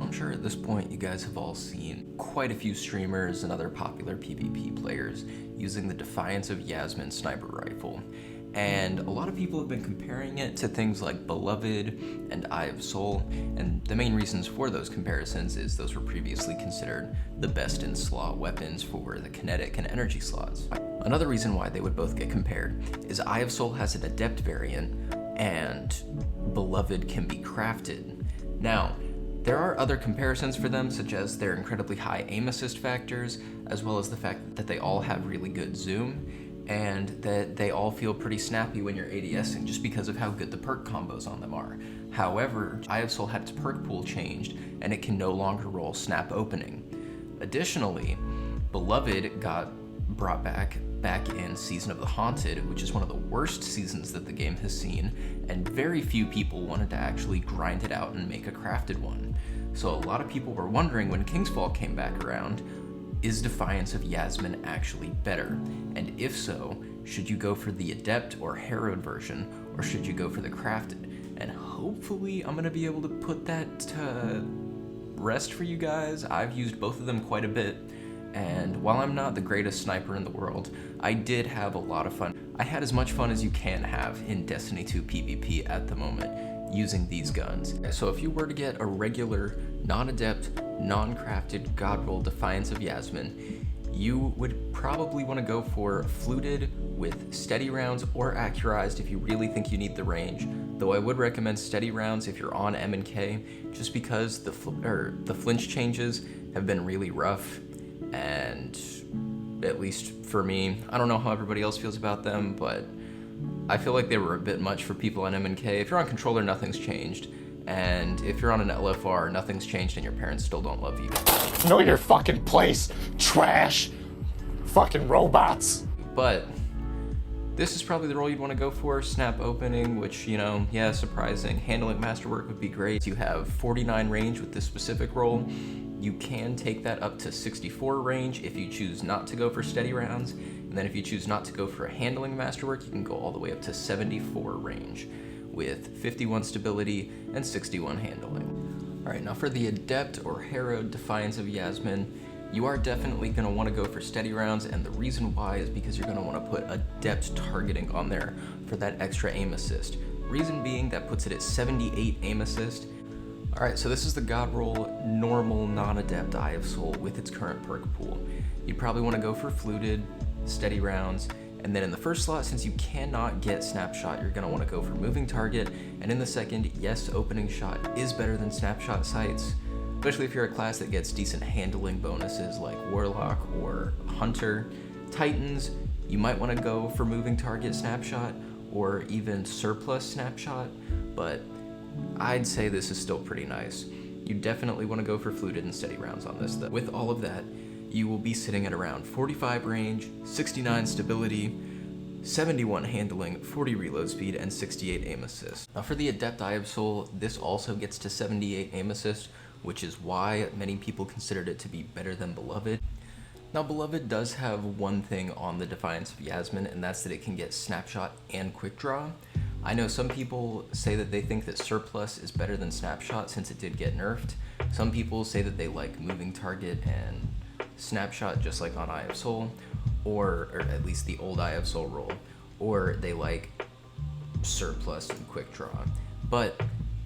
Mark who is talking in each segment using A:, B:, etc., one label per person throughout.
A: I'm sure at this point you guys have all seen quite a few streamers and other popular PvP players using the Defiance of Yasmin sniper rifle, and a lot of people have been comparing it to things like Beloved and Eye of Soul, and the main reasons for those comparisons is those were previously considered the best in slot weapons for the kinetic and energy slots. Another reason why they would both get compared is Eye of Soul has an adept variant and Beloved can be crafted. Now, there are other comparisons for them, such as their incredibly high aim assist factors, as well as the fact that they all have really good zoom, and that they all feel pretty snappy when you're ADSing just because of how good the perk combos on them are. However, Eye of Soul had its perk pool changed, and it can no longer roll snap opening. Additionally, Beloved got brought back in Season of the Haunted, which is one of the worst seasons that the game has seen, and very few people wanted to actually grind it out and make a crafted one. So a lot of people were wondering when Kingsfall came back around, is Defiance of Yasmin actually better? And if so, should you go for the Adept or Harrowed version, or should you go for the crafted? And hopefully I'm gonna be able to put that to rest for you guys. I've used both of them quite a bit, and while I'm not the greatest sniper in the world, I did have a lot of fun. I had as much fun as you can have in Destiny 2 PvP at the moment using these guns. So if you were to get a regular, non-adept, non-crafted God roll Defiance of Yasmin, you would probably want to go for fluted with steady rounds or accurized if you really think you need the range, though I would recommend steady rounds if you're on M&K, just because the flinch changes have been really rough, and at least for me, I don't know how everybody else feels about them, but I feel like they were a bit much for people on M&K. If you're on controller, nothing's changed, and if you're on an LFR, nothing's changed and your parents still don't love you.
B: Know your fucking place, trash! Fucking robots!
A: But this is probably the role you'd want to go for. Snap opening, which, you know, yeah, surprising. Handling masterwork would be great. You have 49 range with this specific role. You can take that up to 64 range if you choose not to go for steady rounds. And then if you choose not to go for a handling masterwork, you can go all the way up to 74 range with 51 stability and 61 handling. All right, now for the Adept or Harrowed Defiance of Yasmin, you are definitely going to want to go for steady rounds, and the reason why is because you're going to want to put adept targeting on there for that extra aim assist. Reason being, that puts it at 78 aim assist. Alright, so this is the God roll normal non-adept Eye of Soul with its current perk pool. You'd probably want to go for fluted, steady rounds, and then in the first slot, since you cannot get snapshot, you're going to want to go for moving target, and in the second, yes, opening shot is better than snapshot sights, especially if you're a class that gets decent handling bonuses like Warlock or Hunter. Titans, you might want to go for moving target snapshot or even surplus snapshot, but I'd say this is still pretty nice. You definitely want to go for fluted and steady rounds on this though. With all of that, you will be sitting at around 45 range, 69 stability, 71 handling, 40 reload speed, and 68 aim assist. Now for the Adept Eye of Soul, this also gets to 78 aim assist, which is why many people considered it to be better than Beloved. Now Beloved does have one thing on the Defiance of Yasmin, and that's that it can get snapshot and quick draw. I know some people say that they think that Surplus is better than Snapshot since it did get nerfed. Some people say that they like moving target and Snapshot just like on Eye of Soul, or at least the old Eye of Soul roll, or they like Surplus and quick draw. But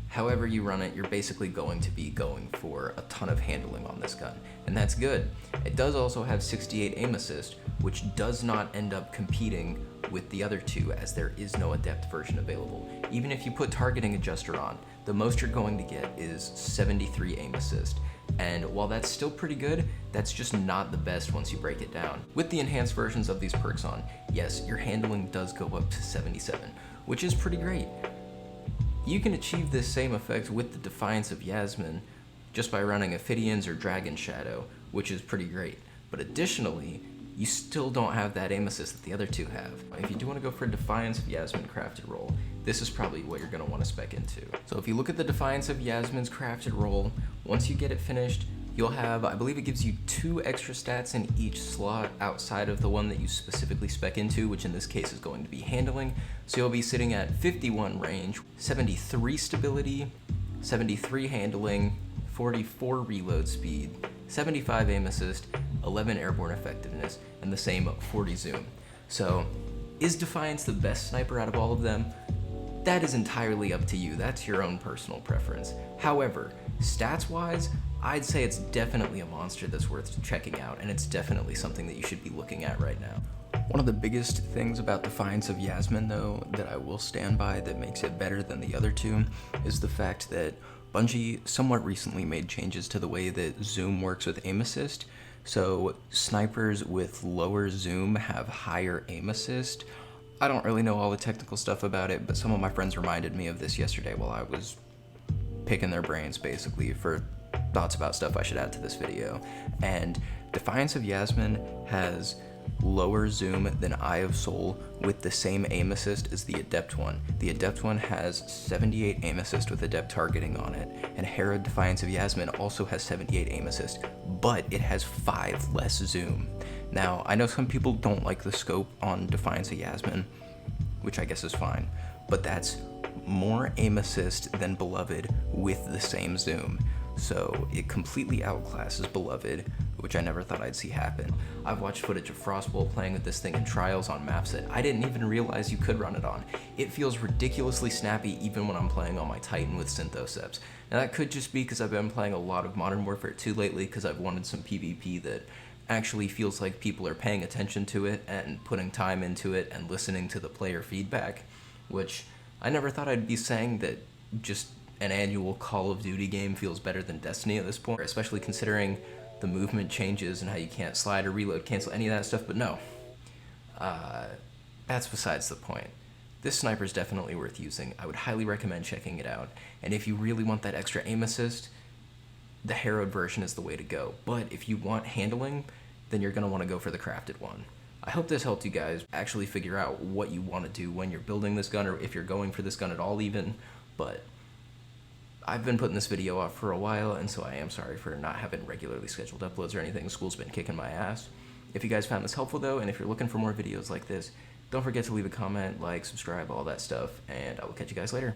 A: however you run it, you're basically going to be going for a ton of handling on this gun, and that's good. It does also have 68 aim assist, which does not end up competing with the other two as there is no adept version available. Even if you put targeting adjuster on, the most you're going to get is 73 aim assist. And while that's still pretty good, that's just not the best once you break it down. With the enhanced versions of these perks on, yes, your handling does go up to 77, which is pretty great. You can achieve this same effect with the Defiance of Yasmin just by running Ophidians or Dragon Shadow, which is pretty great. But additionally, you still don't have that aim assist that the other two have. If you do want to go for a Defiance of Yasmin crafted roll, this is probably what you're going to want to spec into. So if you look at the Defiance of Yasmin's crafted roll, once you get it finished, you'll have, I believe it gives you 2 extra stats in each slot outside of the one that you specifically spec into, which in this case is going to be handling. So you'll be sitting at 51 range, 73 stability, 73 handling, 44 reload speed, 75 aim assist, 11 airborne effectiveness, and the same 40 zoom. So, is Defiance the best sniper out of all of them? That is entirely up to you. That's your own personal preference. However, stats-wise, I'd say it's definitely a monster that's worth checking out, and it's definitely something that you should be looking at right now. One of the biggest things about Defiance of Yasmin, though, that I will stand by that makes it better than the other two, is the fact that Bungie somewhat recently made changes to the way that zoom works with aim assist. So snipers with lower zoom have higher aim assist. I don't really know all the technical stuff about it, but some of my friends reminded me of this yesterday while I was picking their brains, basically, for thoughts about stuff I should add to this video. And Defiance of Yasmin has lower zoom than Eye of Soul with the same aim assist as the Adept one. The Adept one has 78 aim assist with Adept targeting on it, and Herod Defiance of Yasmin also has 78 aim assist, but it has 5 less zoom. Now, I know some people don't like the scope on Defiance of Yasmin, which I guess is fine, but that's more aim assist than Beloved with the same zoom. So it completely outclasses Beloved, which I never thought I'd see happen. I've watched footage of Frostbolt playing with this thing in trials on maps that I didn't even realize you could run it on. It feels ridiculously snappy even when I'm playing on my Titan with Synthoceps. Now that could just be because I've been playing a lot of Modern Warfare 2 lately because I've wanted some PvP that actually feels like people are paying attention to it and putting time into it and listening to the player feedback, which I never thought I'd be saying that just an annual Call of Duty game feels better than Destiny at this point, especially considering the movement changes and how you can't slide or reload, cancel any of that stuff, but no. That's besides the point. This sniper is definitely worth using. I would highly recommend checking it out, and if you really want that extra aim assist, the Herod version is the way to go. But if you want handling, then you're going to want to go for the crafted one. I hope this helped you guys actually figure out what you want to do when you're building this gun, or if you're going for this gun at all even, but I've been putting this video off for a while, and so I am sorry for not having regularly scheduled uploads or anything. School's been kicking my ass. If you guys found this helpful though, and if you're looking for more videos like this, don't forget to leave a comment, like, subscribe, all that stuff, and I will catch you guys later.